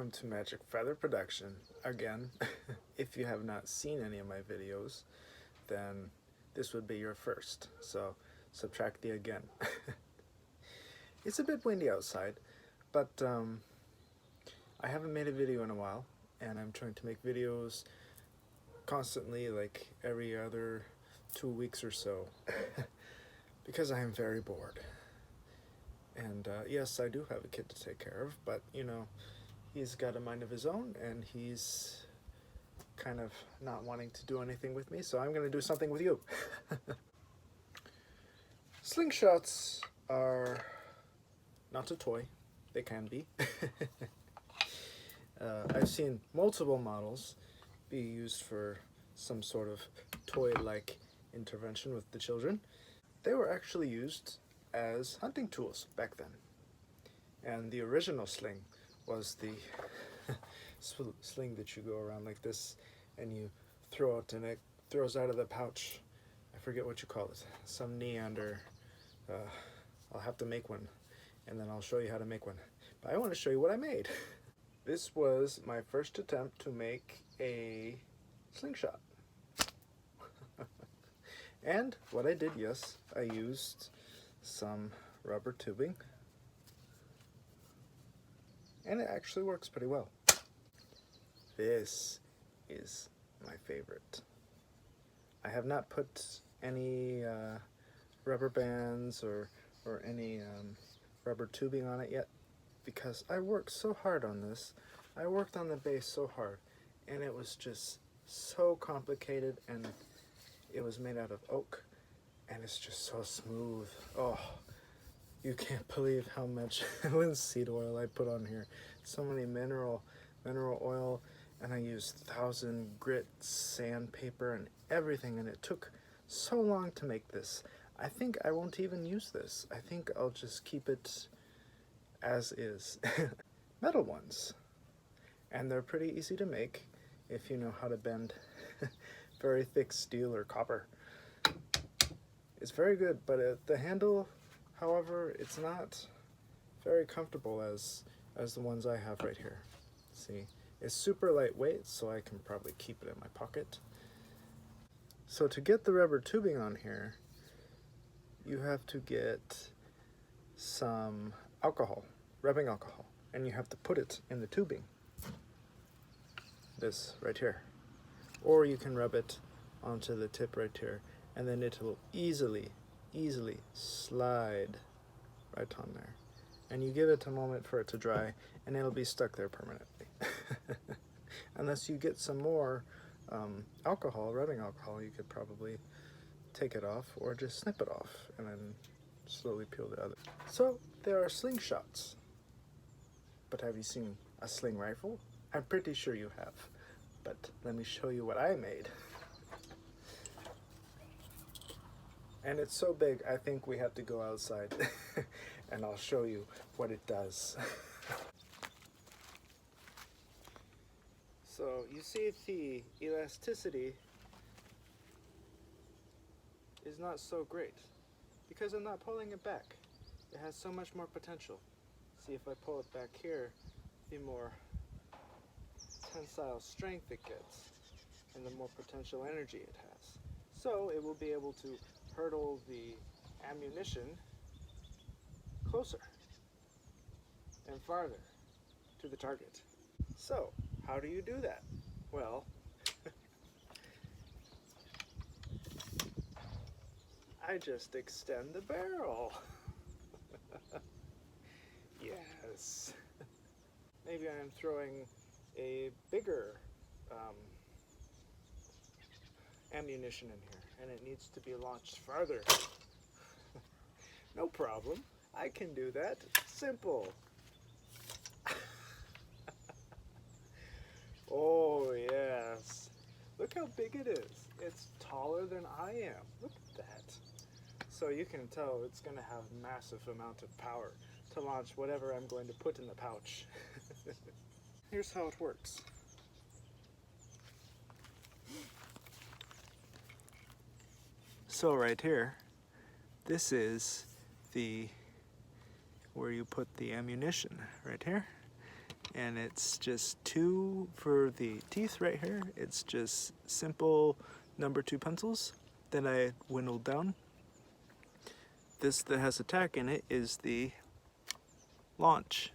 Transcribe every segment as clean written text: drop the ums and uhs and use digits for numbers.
welcome to Magic Feather Production again. If you have not seen any of my videos, then this would be your first, so subtract the again. It's a bit windy outside, but I haven't made a video in a while, and I'm trying to make videos constantly, like every other 2 weeks or so, because I am very bored. And yes, I do have a kid to take care of, but you know, he's got a mind of his own, and he's kind of not wanting to do anything with me, so I'm going to do something with you. Slingshots are not a toy. They can be. I've seen multiple models be used for some sort of toy-like intervention with the children. They were actually used as hunting tools back then. And the original sling was the sling that you go around like this and you throw it, and it throws out of the pouch. I forget what you call it. Some neander. I'll have to make one, and then I'll show you how to make one. But I want to show you what I made. This was my first attempt to make a slingshot. And what I did, yes, I used some rubber tubing, and it actually works pretty well. This is my favorite. I have not put any rubber bands or any rubber tubing on it yet, because I worked so hard on this. I worked on the base so hard, and it was just so complicated, and it was made out of oak, and it's just so smooth. Oh, you can't believe how much linseed oil I put on here. So many mineral oil, and I used 1000 grit sandpaper and everything, and it took so long to make this. I think I won't even use this. I think I'll just keep it as is. Metal ones, and they're pretty easy to make if you know how to bend very thick steel or copper. It's very good, but the handle, however, it's not very comfortable as the ones I have right here. See, it's super lightweight, so I can probably keep it in my pocket. So to get the rubber tubing on here, you have to get some alcohol, rubbing alcohol, and you have to put it in the tubing. This right here. Or you can rub it onto the tip right here, and then it will easily slide right on there. And you give it a moment for it to dry, and it'll be stuck there permanently. Unless you get some more alcohol, rubbing alcohol, you could probably take it off or just snip it off and then slowly peel the other. So there are slingshots. But have you seen a sling rifle? I'm pretty sure you have. But let me show you what I made. And it's so big, I think we have to go outside and I'll show you what it does. So you see the elasticity is not so great because I'm not pulling it back. It has so much more potential. See, if I pull it back here, the more tensile strength it gets and the more potential energy it has. So it will be able to hurtle the ammunition closer and farther to the target. So how do you do that? Well, I just extend the barrel. Yes. Maybe I'm throwing a bigger ammunition in here, and it needs to be launched farther. No problem. I can do that. Simple. Oh, yes. Look how big it is. It's taller than I am. Look at that. So you can tell it's going to have massive amount of power to launch whatever I'm going to put in the pouch. Here's how it works. So right here, this is where you put the ammunition, right here. And it's just 2 for the teeth right here. It's just simple number 2 pencils that I whittled down. This that has a tack in it is the launch.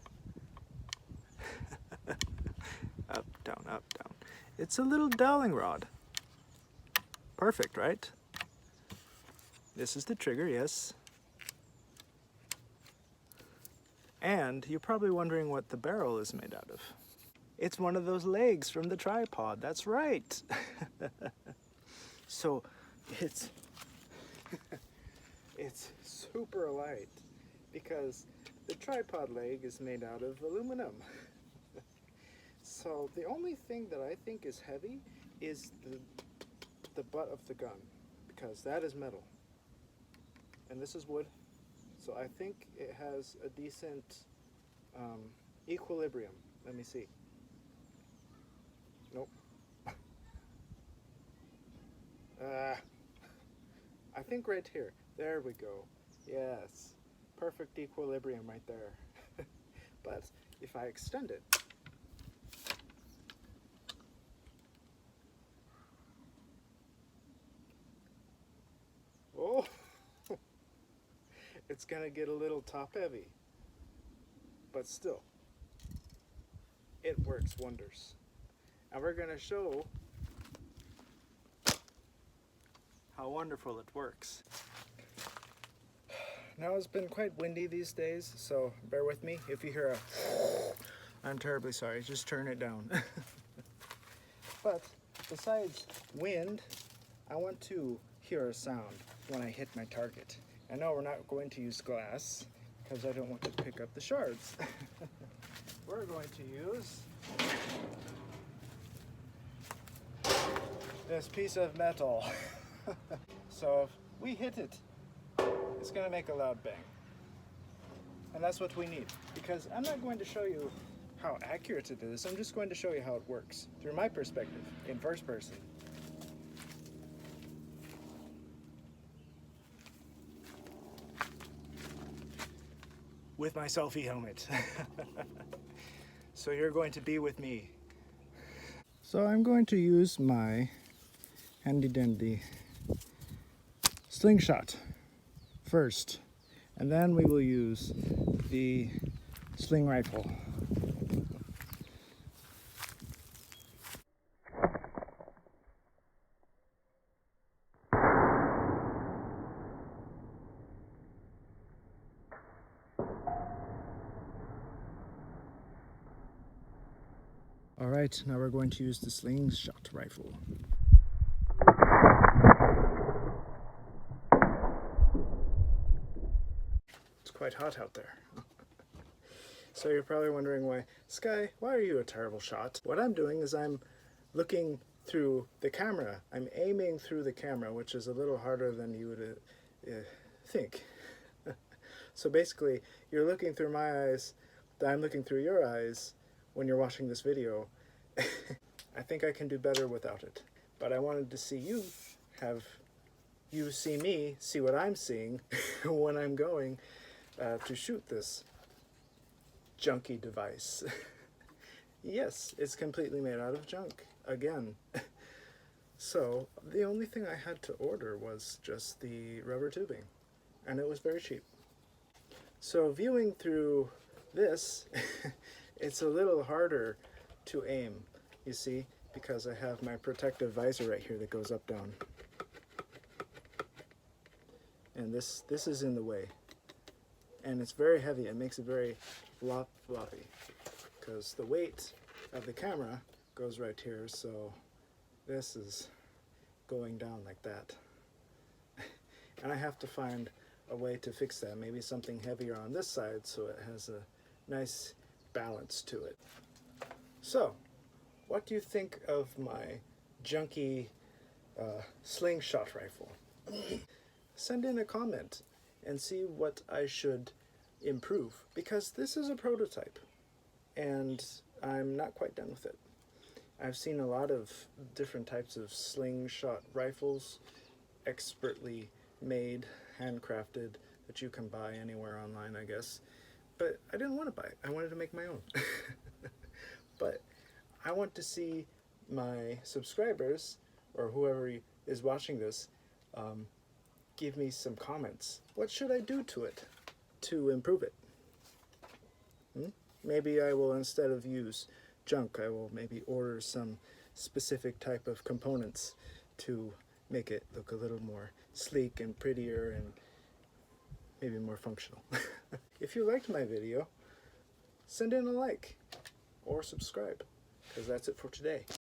Up, down, up, down. It's a little dowling rod. Perfect, right? This is the trigger, yes. And you're probably wondering what the barrel is made out of. It's one of those legs from the tripod, that's right. So it's it's super light because the tripod leg is made out of aluminum. So the only thing that I think is heavy is the butt of the gun, because that is metal and this is wood. So I think it has a decent equilibrium. Let me see. Nope. I think right here. There we go. Yes. Perfect equilibrium right there. But if I extend it, oh, it's gonna get a little top heavy. But still, it works wonders. And we're gonna show how wonderful it works. Now it's been quite windy these days, so bear with me. If you hear a I'm terribly sorry, just turn it down. But besides wind, I want to hear a sound when I hit my target. I know we're not going to use glass because I don't want to pick up the shards. We're going to use this piece of metal. So if we hit it, it's going to make a loud bang. And that's what we need, because I'm not going to show you how accurate it is. I'm just going to show you how it works through my perspective in first person. With my selfie helmet. So you're going to be with me. So I'm going to use my handy dandy slingshot first, and then we will use the sling rifle. All right, now we're going to use the slingshot rifle. It's quite hot out there. So you're probably wondering why, Sky, why are you a terrible shot? What I'm doing is I'm looking through the camera. I'm aiming through the camera, which is a little harder than you would think. So basically, you're looking through my eyes, I'm looking through your eyes when you're watching this video. I think I can do better without it. But I wanted to see you see me, see what I'm seeing when I'm going to shoot this junky device. Yes, it's completely made out of junk, again. So the only thing I had to order was just the rubber tubing, and it was very cheap. So viewing through this, it's a little harder to aim, you see, because I have my protective visor right here that goes up, down. And this is in the way. And it's very heavy. It makes it very floppy, because the weight of the camera goes right here, so this is going down like that. And I have to find a way to fix that, maybe something heavier on this side so it has a nice balance to it. So, what do you think of my junky slingshot rifle? Send in a comment and see what I should improve, because this is a prototype and I'm not quite done with it. I've seen a lot of different types of slingshot rifles, expertly made, handcrafted, that you can buy anywhere online, I guess. But I didn't want to buy it. I wanted to make my own. but I want to see my subscribers, or whoever is watching this, give me some comments. What should I do to it to improve it? Maybe I will, instead of use junk, I will maybe order some specific type of components to make it look a little more sleek and prettier and maybe more functional. If you liked my video, send in a like or subscribe, because that's it for today.